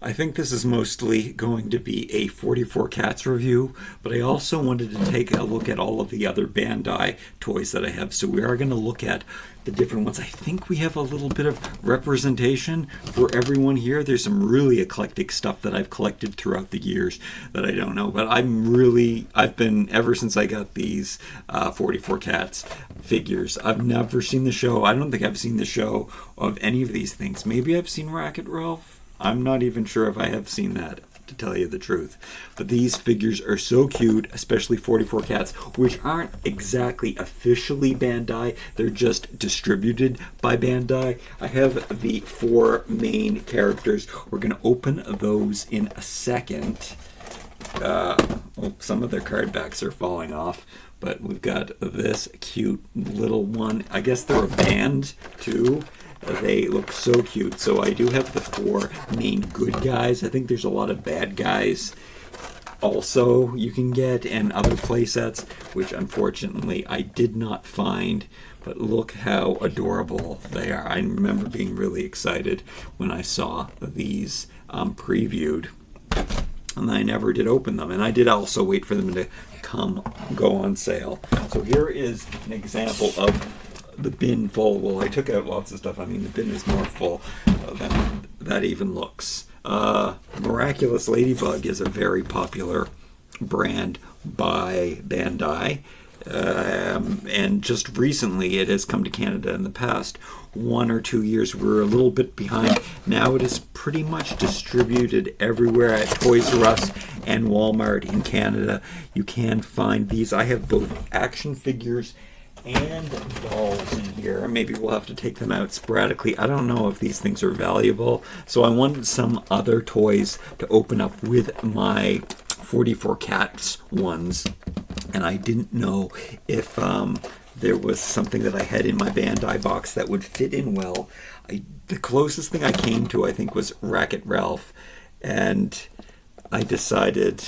I think this is mostly going to be a 44 Cats review, but I also wanted to take a look at all of the other Bandai toys that I have. So we are going to look at the different ones. I think we have a little bit of representation for everyone here. There's some really eclectic stuff that I've collected throughout the years that I don't know, but I've been, ever since I got these 44 Cats figures, I've never seen the show. I don't think I've seen the show of any of these things. Maybe I've seen Wreck-It Ralph. I'm not even sure if I have seen that, to tell you the truth. But these figures are so cute, especially 44 Cats, which aren't exactly officially Bandai. They're just distributed by Bandai. I have the 4 main characters. We're going to open those in a second. Some of their card backs are falling off. But we've got this cute little one. I guess they're a band, too. They look so cute. So I do have the 4 main good guys. I think there's a lot of bad guys also you can get, and other play sets, which unfortunately I did not find. But look how adorable they are. I remember being really excited when I saw these previewed. And I never did open them. And I did also wait for them to go on sale. So here is an example of the bin full. Well, I took out lots of stuff. I mean, the bin is more full than that even looks. Miraculous Ladybug is a very popular brand by Bandai. And just recently it has come to Canada. In the past 1 or 2 years we were a little bit behind. Now it is pretty much distributed everywhere at Toys R Us and Walmart in Canada. You can find these. I have both action figures and dolls in here. Maybe we'll have to take them out sporadically. I don't know if these things are valuable, so I wanted some other toys to open up with my 44 Cats ones, and I didn't know if there was something that I had in my Bandai box that would fit in well. The closest thing I came to, I think, was Wreck-It Ralph, and I decided...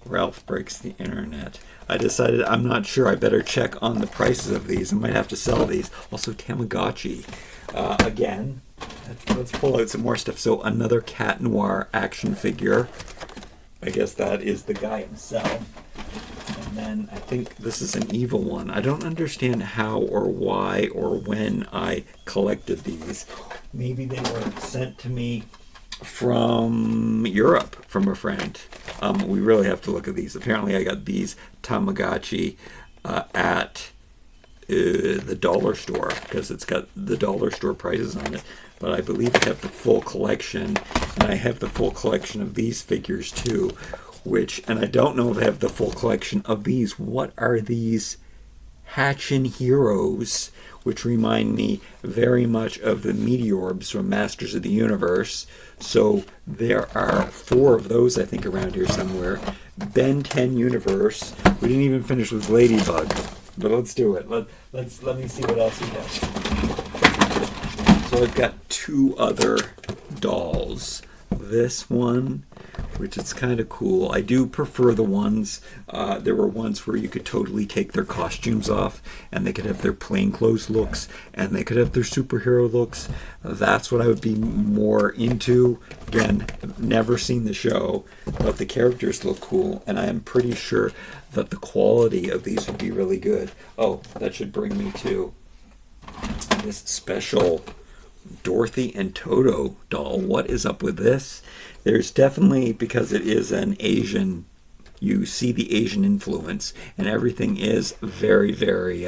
Ralph breaks the internet. I decided I'm not sure. I better check on the prices of these. I might have to sell these. Also, Tamagotchi. Again, let's pull out some more stuff. So, another Cat Noir action figure. I guess that is the guy himself. And then I think this is an evil one. I don't understand how or why or when I collected these. Maybe they were sent to me from Europe from a friend. We really have to look at these. Apparently I got these Tamagotchi at the dollar store, because it's got the dollar store prices on it. But I believe I have the full collection, and I have the full collection of these figures too, and I don't know if I have the full collection of these. What are these? Hatchin' Heroes, which remind me very much of the Meteorbs from Masters of the Universe. So there are 4 of those, I think, around here somewhere. Ben 10 Universe. We didn't even finish with Ladybug, but let's do it. Let me see what else we have. So I've got 2 other dolls. This one, which is kind of cool. I do prefer the ones, there were ones where you could totally take their costumes off, and they could have their plainclothes looks, and they could have their superhero looks. That's what I would be more into. Again, never seen the show, but the characters look cool, and I am pretty sure that the quality of these would be really good. Oh, that should bring me to this special Dorothy and Toto doll. What is up with this? There's definitely, because it is an Asian, you see the Asian influence, and everything is very, very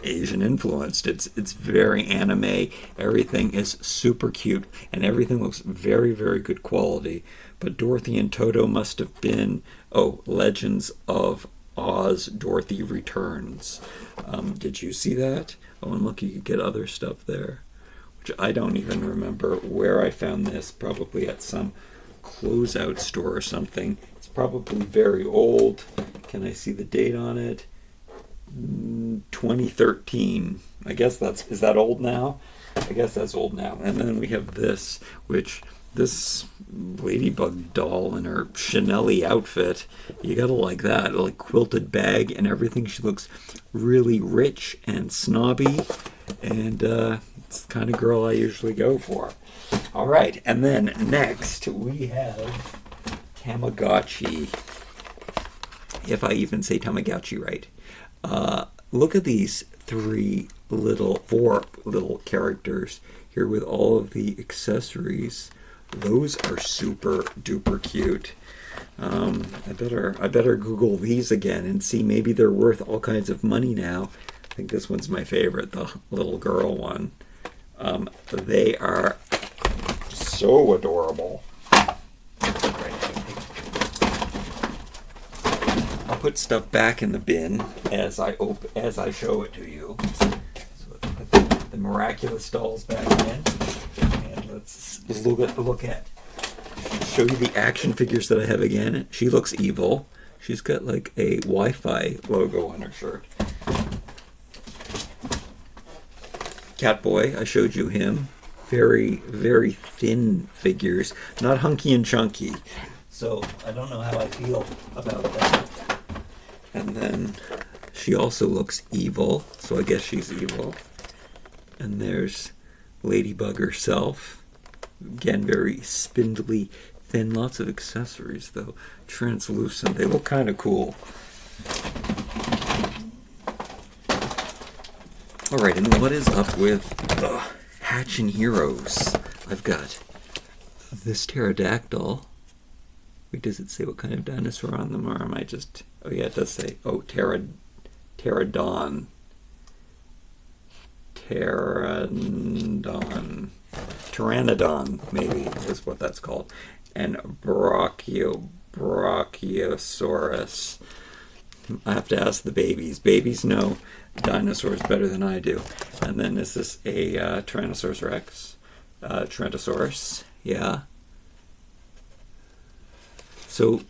Asian influenced. It's very anime. Everything is super cute, and everything looks very, very good quality. But Dorothy and Toto must have been, Legends of Oz Dorothy Returns. Did you see that? Oh, and look, you could get other stuff there, which I don't even remember where I found this. Probably at some closeout store or something. It's probably very old. Can I see the date on it? 2013. I guess is that old now? I guess that's old now. And then we have this Ladybug doll in her Chanel-y outfit. You gotta like that, like quilted bag and everything. She looks really rich and snobby, and it's the kind of girl I usually go for. All right, and then next we have Tamagotchi. If I even say Tamagotchi right. Look at these four little characters here with all of the accessories. Those are super duper cute. I better Google these again and see, maybe they're worth all kinds of money now. I think this one's my favorite, the little girl one. They are so adorable. I'll put stuff back in the bin as I show it to you. So let's put the Miraculous dolls back in, and let's show you the action figures that I have again. She looks evil. She's got like a Wi-Fi logo on her shirt. Catboy, I showed you him. Very, very thin figures, not hunky and chunky. So I don't know how I feel about that. And then she also looks evil, so I guess she's evil. And there's Ladybug herself. Again, very spindly, thin, lots of accessories though. Translucent, they look kind of cool. Alright, and what is up with Hatchin' Heroes? I've got this pterodactyl. Wait, does it say what kind of dinosaur on them, or am I just... Oh yeah, it does say, pterodon. Pteranodon, maybe, is what that's called. And Brachiosaurus. I have to ask the babies. Babies know dinosaurs better than I do. And then is this a Tyrannosaurus Rex? Tyrannosaurus, yeah. So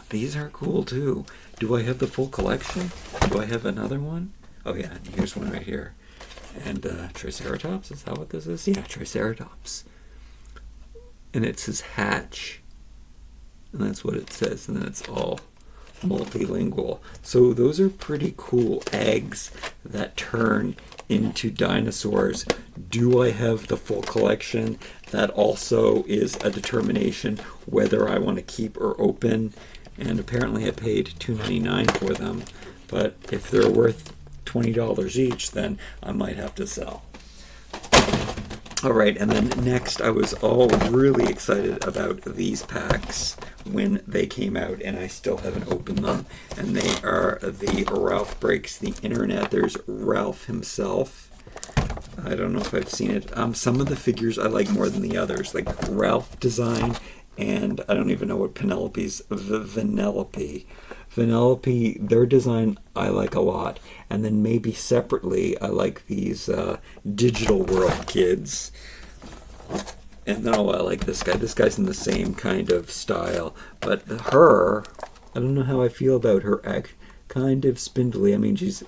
these are cool too. Do I have the full collection? Do I have another one? Oh yeah, here's one right here. And Triceratops, is that what this is? Yeah, Triceratops. And it says hatch. And that's what it says. And then it's all multilingual. So those are pretty cool eggs that turn into dinosaurs. Do I have the full collection? That also is a determination whether I want to keep or open. And apparently I paid $2.99 for them. But if they're worth $20 each, then I might have to sell. All right, and then next I was all really excited about these packs when they came out, and I still haven't opened them. And they are the Ralph Breaks the Internet. There's Ralph himself. I don't know if I've seen it. Some of the figures I like more than the others, like Ralph design, and I don't even know what Penelope's, Vanellope. Vanellope, their design I like a lot. And then maybe separately, I like these Digital World kids. And then, I like this guy. This guy's in the same kind of style. But her, I don't know how I feel about her. Kind of spindly. I mean, she's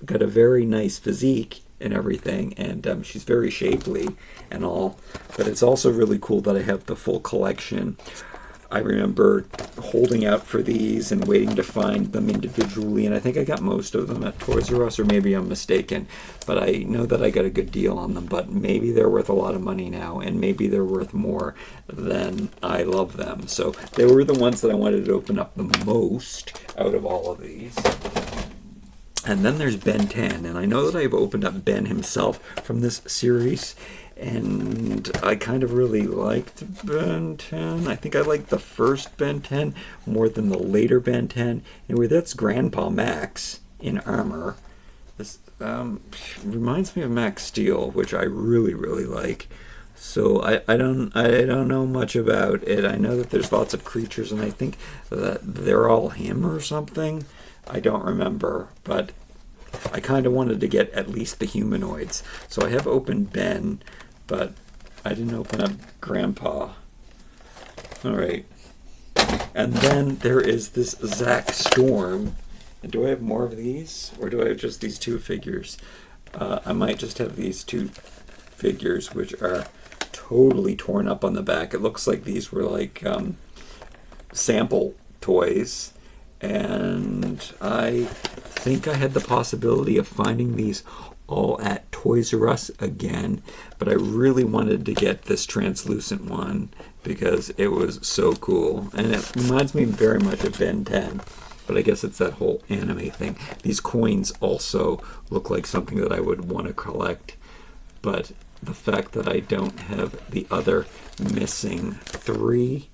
got a very nice physique and everything, and she's very shapely and all. But it's also really cool that I have the full collection. I remember holding out for these and waiting to find them individually, and I think I got most of them at Toys R Us, or maybe I'm mistaken, but I know that I got a good deal on them. But maybe they're worth a lot of money now, and maybe they're worth more than I love them. So they were the ones that I wanted to open up the most out of all of these. And then there's Ben 10, and I know that I've opened up Ben himself from this series, and I kind of really liked Ben 10. I think I liked the first Ben 10 more than the later Ben 10. Anyway, that's Grandpa Max in armor. This reminds me of Max Steel, which I really, really like. So I don't know much about it. I know that there's lots of creatures, and I think that they're all him or something. I don't remember, but I kind of wanted to get at least the humanoids. So I have opened Ben, but I didn't open up Grandpa. All right. And then there is this Zack Storm. And do I have more of these? Or do I have just these two figures? I might just have these two figures, which are totally torn up on the back. It looks like these were like sample toys. And I think I had the possibility of finding these all at Toys R Us again, but I really wanted to get this translucent one because it was so cool, and it reminds me very much of Ben 10, but I guess it's that whole anime thing. These coins also look like something that I would want to collect, but the fact that I don't have the other missing 3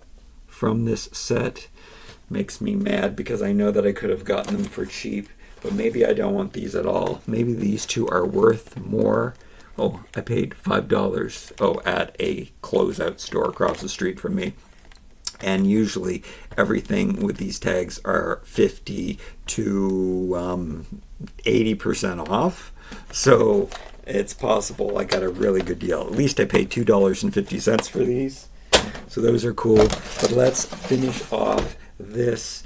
from this set makes me mad, because I know that I could have gotten them for cheap, but maybe I don't want these at all. Maybe these 2 are worth more. Oh, I paid $5 at a closeout store across the street from me. And usually everything with these tags are 50 to 80% off. So it's possible I got a really good deal. At least I paid $2.50 for these. So those are cool. But let's finish off this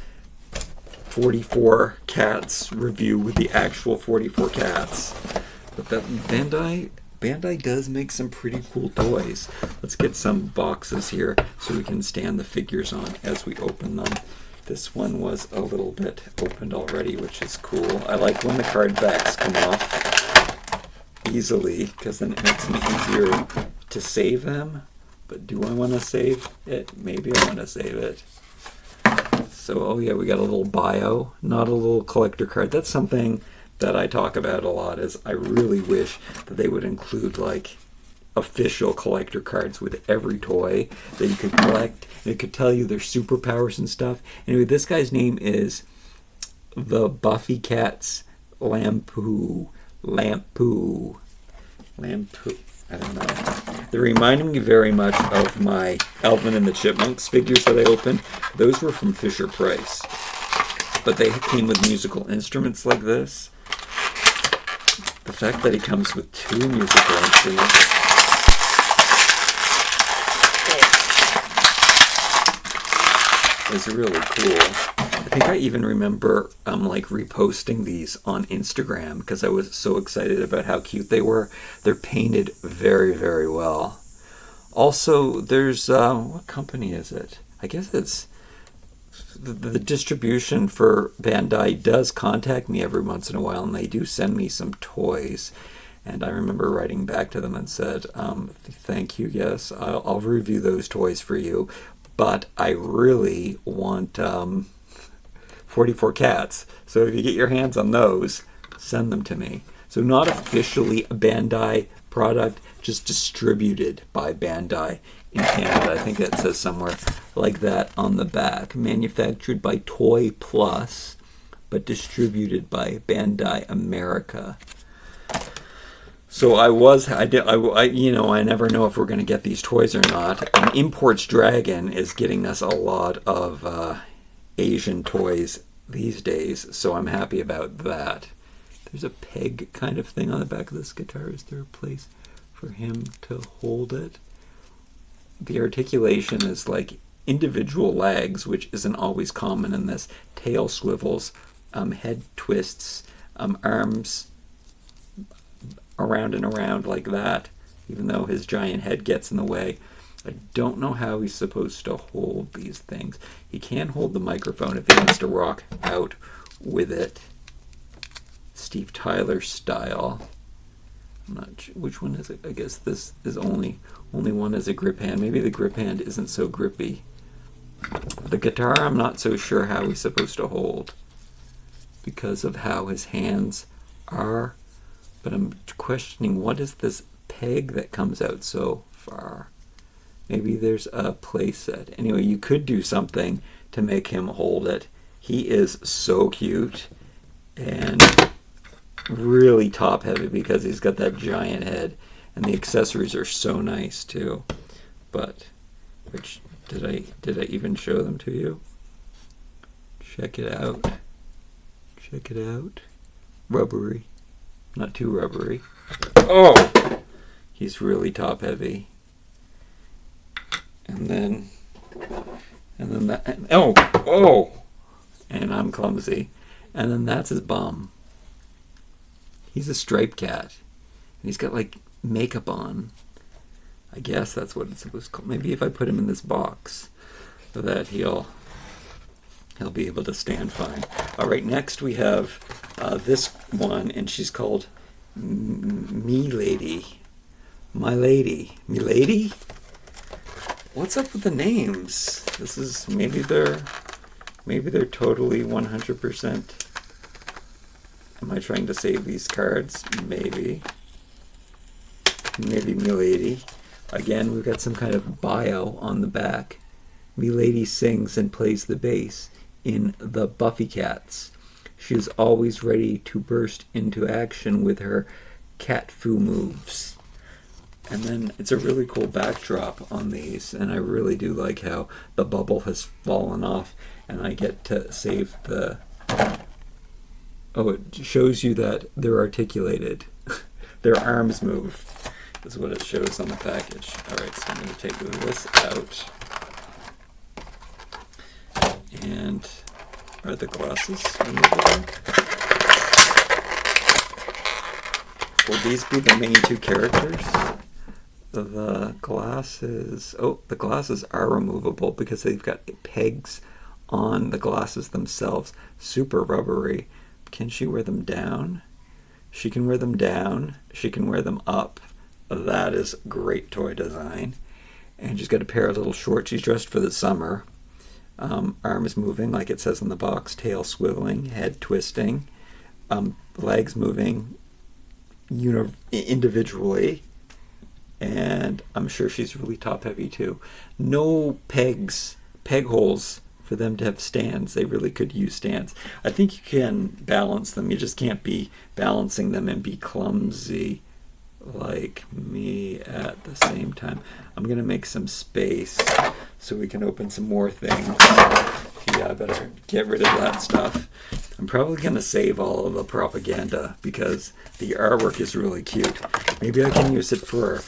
44 cats review with the actual 44 cats. But that Bandai does make some pretty cool toys. Let's get some boxes here so we can stand the figures on as we open them. This one was a little bit opened already, which is cool. I like when the card backs come off easily, because then it makes me easier to save them. But do I want to save it? Maybe I want to save it. So, oh yeah, we got a little bio, not a little collector card. That's something that I talk about a lot, is I really wish that they would include like official collector cards with every toy that you could collect. And it could tell you their superpowers and stuff. Anyway, this guy's name is the Buffycats Lampo. I don't know. They're reminding me very much of my Alvin and the Chipmunks figures that I opened. Those were from Fisher-Price. But they came with musical instruments like this. The fact that he comes with 2 musical instruments is really cool. I think I even remember like reposting these on Instagram because I was so excited about how cute they were. They're painted very, very well. Also, there's what company is it? I guess it's the distribution for Bandai does contact me every once in a while, and they do send me some toys. And I remember writing back to them and said, thank you, yes, I'll review those toys for you, but I really want 44 cats. So if you get your hands on those, send them to me. So not officially a Bandai product, just distributed by Bandai in Canada. I think that says somewhere like that on the back. Manufactured by Toy Plus, but distributed by Bandai America. So I never know if we're going to get these toys or not. And Imports Dragon is getting us a lot of Asian toys these days, so I'm happy about that. There's a peg kind of thing on the back of this guitar. Is there a place for him to hold it? The articulation is like individual legs, which isn't always common in this. Tail swivels, head twists, arms around and around like that, even though his giant head gets in the way. I don't know how he's supposed to hold these things. He can hold the microphone if he wants to rock out with it. Steve Tyler style. I'm not sure which one is it. I guess this is only one as a grip hand. Maybe the grip hand isn't so grippy. The guitar, I'm not so sure how he's supposed to hold because of how his hands are. But I'm questioning, what is this peg that comes out so far? Maybe there's a play set. Anyway, you could do something to make him hold it. He is so cute and really top heavy because he's got that giant head, and the accessories are so nice too. But which did I even show them to you? Check it out. Check it out. Rubbery. Not too rubbery. Oh! He's really top heavy. And then that, oh! And I'm clumsy. And then that's his bum. He's a striped cat. And he's got like makeup on. I guess that's what it's supposed to call. Maybe if I put him in this box so that he'll be able to stand fine. All right, next we have this one, and she's called Milady. My lady. Milady? What's up with the names? This is maybe they're totally 100%. Am I trying to save these cards? Maybe. Maybe Milady. Again, we've got some kind of bio on the back. Milady sings and plays the bass in the Buffycats. She is always ready to burst into action with her cat foo moves. And then it's a really cool backdrop on these, and I really do like how the bubble has fallen off, and I get to save the... Oh, it shows you that they're articulated. Their arms move, is what it shows on the package. Alright, so I'm going to take this out. And are the glasses removable? Will these be the main two characters? The glasses... Oh, the glasses are removable because they've got pegs on the glasses themselves. Super rubbery. Can she wear them down? She can wear them down. She can wear them up. That is great toy design. And she's got a pair of little shorts. She's dressed for the summer. Arms moving, like it says on the box. Tail swiveling. Head twisting. Legs moving individually. And I'm sure she's really top heavy too. No peg holes for them to have stands. They really could use stands. I think you can balance them. You just can't be balancing them and be clumsy like me at the same time. I'm going to make some space so we can open some more things. Yeah, I better get rid of that stuff. I'm probably going to save all of the propaganda because the artwork is really cute. Maybe I can use it for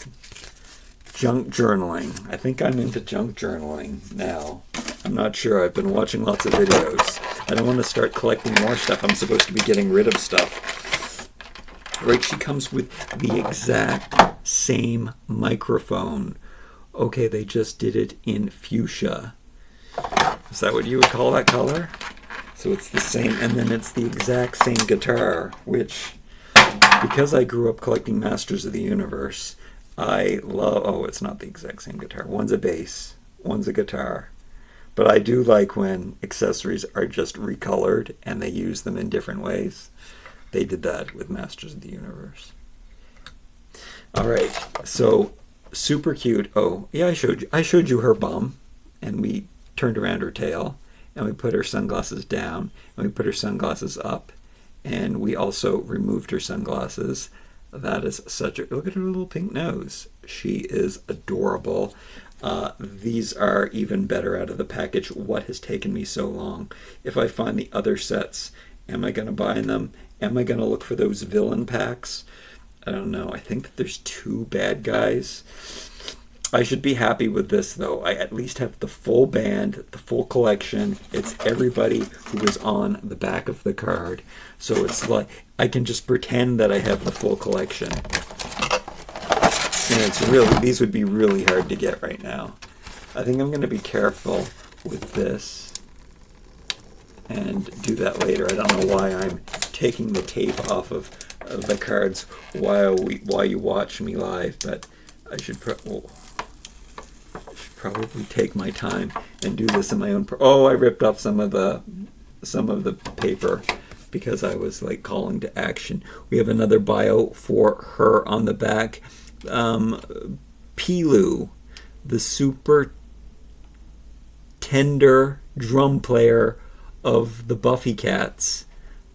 junk journaling. I think I'm into junk journaling now. I'm not sure. I've been watching lots of videos. I don't want to start collecting more stuff. I'm supposed to be getting rid of stuff. Right, she comes with the exact same microphone. Okay, they just did it in fuchsia. Is that what you would call that color? So it's the same, and then it's the exact same guitar, which, because I grew up collecting Masters of the Universe, I love... Oh, it's not the exact same guitar. One's a bass, one's a guitar. But I do like when accessories are just recolored and they use them in different ways. They did that with Masters of the Universe. Alright, so super cute. Oh, yeah, I showed you her bum, and we turned around her tail, and we put her sunglasses down, and we put her sunglasses up, and we also removed her sunglasses. That is such a... Look at her little pink nose. She is adorable. These are even better out of the package. What has taken me so long? If I find the other sets, am I going to buy them? Am I going to look for those villain packs? I don't know. I think that there's 2 bad guys. I should be happy with this, though. I at least have the full band, the full collection. It's everybody who was on the back of the card. So it's like I can just pretend that I have the full collection. And it's really, these would be really hard to get right now. I think I'm going to be careful with this and do that later. I don't know why I'm taking the tape off of the cards while you watch me live, but I should probably take my time and do this in my own. Oh, I ripped off some of the paper because I was like calling to action. We have another bio for her on the back. Pilou, the super tender drum player of the Buffycats.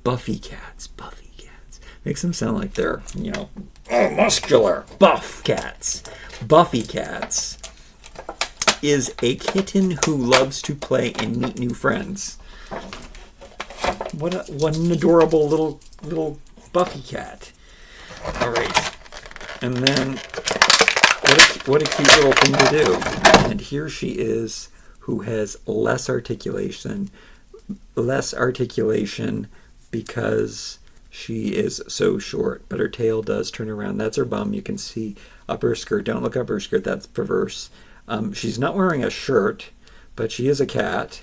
Buffycats. Makes them sound like they're, muscular. Buffcats. Buffycats is a kitten who loves to play and meet new friends. What an adorable little Buffy cat. All right. And then what a cute little thing to do. And here she is, who has less articulation because she is so short, but her tail does turn around. That's her bum. You can see up her skirt. Don't look up her skirt. That's perverse. She's not wearing a shirt, but she is a cat,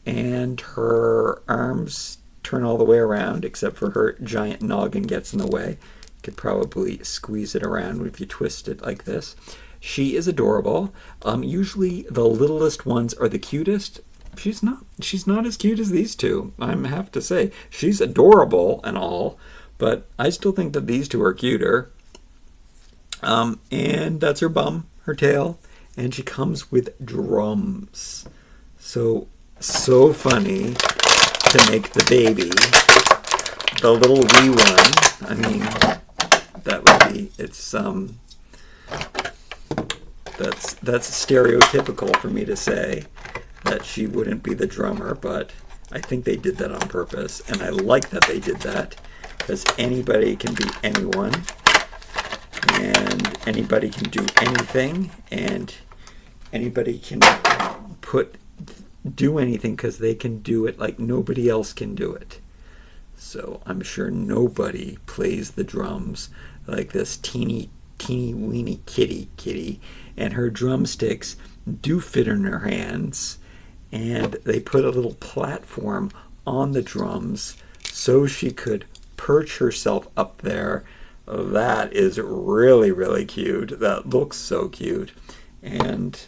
and her arms turn all the way around, except for her giant noggin gets in the way. Could probably squeeze it around if you twist it like this. She is adorable. Usually the littlest ones are the cutest. She's not as cute as these two, I have to say. She's adorable and all, but I still think that these two are cuter. And that's her bum, her tail, and she comes with drums. So funny to make the baby, the little wee one. I mean, that would be, that's stereotypical for me to say that she wouldn't be the drummer, but I think they did that on purpose, and I like that they did that, because anybody can be anyone, and anybody can do anything, and anybody can do anything because they can do it like nobody else can do it. So I'm sure nobody plays the drums like this teeny weeny kitty, and her drumsticks do fit in her hands, and they put a little platform on the drums so she could perch herself up there. That is really, really cute. That looks so cute. And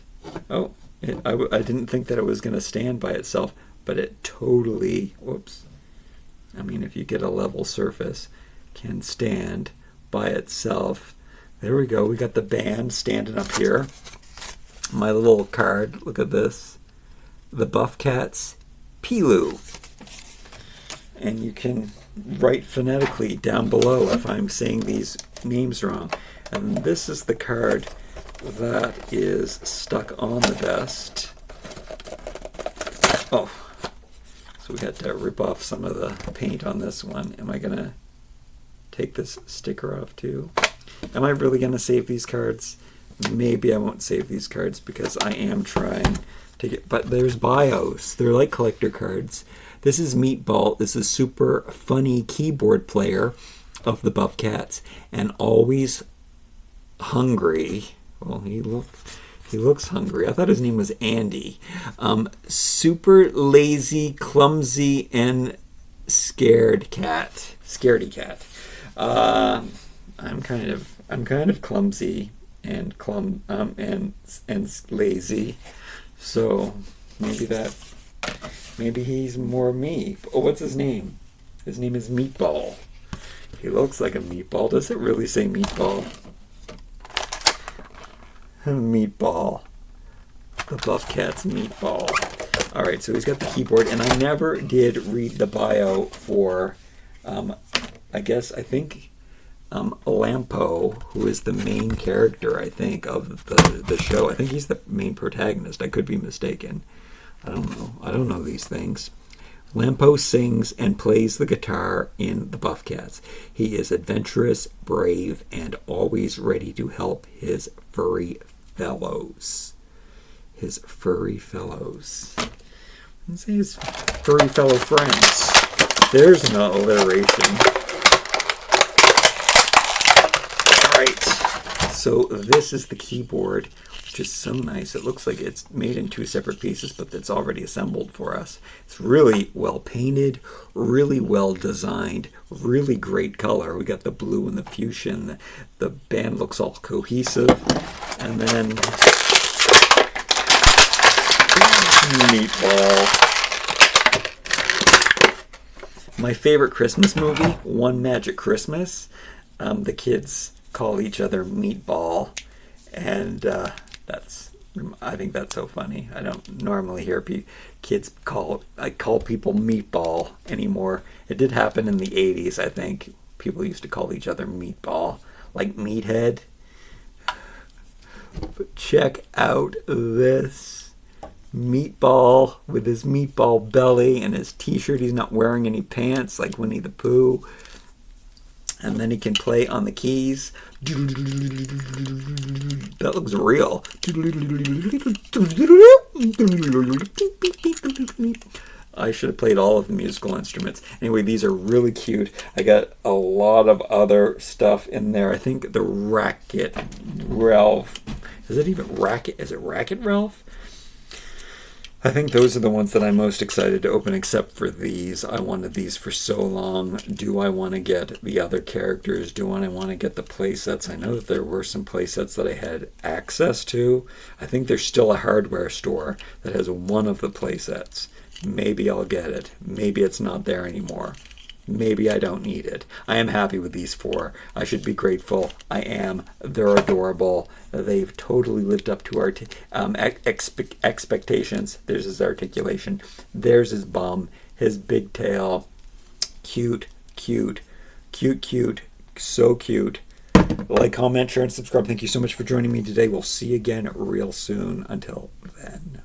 I didn't think that it was going to stand by itself, but it totally, whoops. I mean, if you get a level surface, can stand by itself. There we go. We got the band standing up here. My little card, look at this. The Buffycats, Pilou. And you can write phonetically down below if I'm saying these names wrong. And this is the card that is stuck on the vest. Oh, so we had to rip off some of the paint on this one. Am I going to take this sticker off too? Am I really going to save these cards? Maybe I won't save these cards because I am trying to get... But there's bios. They're like collector cards. This is Meatball. This is super funny keyboard player of the Buffycats and always hungry. Well, he looks hungry. I thought his name was Andy. Super lazy, clumsy, and scaredy cat. I'm kind of clumsy and lazy. So maybe he's more me. Oh, what's his name? His name is Meatball. He looks like a meatball. Does it really say Meatball? Meatball. The Buffycats Meatball. Alright, so he's got the keyboard, and I never did read the bio for, I think Lampo, who is the main character, I think, of the show. I think he's the main protagonist. I could be mistaken. I don't know these things. Lampo sings and plays the guitar in the Buffycats. He is adventurous, brave, and always ready to help his furry fellows. Let's say his furry fellow friends. There's an alliteration. Alright, so this is the keyboard, which is so nice. It looks like it's made in two separate pieces, but it's already assembled for us. It's really well painted, really well designed, really great color. We got the blue and the fuchsia. The band looks all cohesive. And then Meatball. My favorite Christmas movie, One Magic Christmas. The kids call each other Meatball, and I think that's so funny. I don't normally hear kids call people Meatball anymore. It did happen in the 80s, I think. People used to call each other Meatball, like Meathead. But check out this Meatball with his meatball belly and his t-shirt. He's not wearing any pants like Winnie the Pooh. And then he can play on the keys. That looks real. I should have played all of the musical instruments. Anyway, these are really cute. I got a lot of other stuff in there. I think the Wreck-It Ralph. Is it even Racket? Is it Wreck-It Ralph? I think those are the ones that I'm most excited to open, except for these. I wanted these for so long. Do I want to get the other characters? Do I want to get the playsets? I know that there were some playsets that I had access to. I think there's still a hardware store that has one of the playsets. Maybe I'll get it. Maybe it's not there anymore. Maybe I don't need it. I am happy with these 4. I should be grateful. I am. They're adorable. They've totally lived up to our expectations. There's his articulation. There's his bum. His big tail. Cute, cute, cute, cute. So cute. Like, comment, share, and subscribe. Thank you so much for joining me today. We'll see you again real soon. Until then.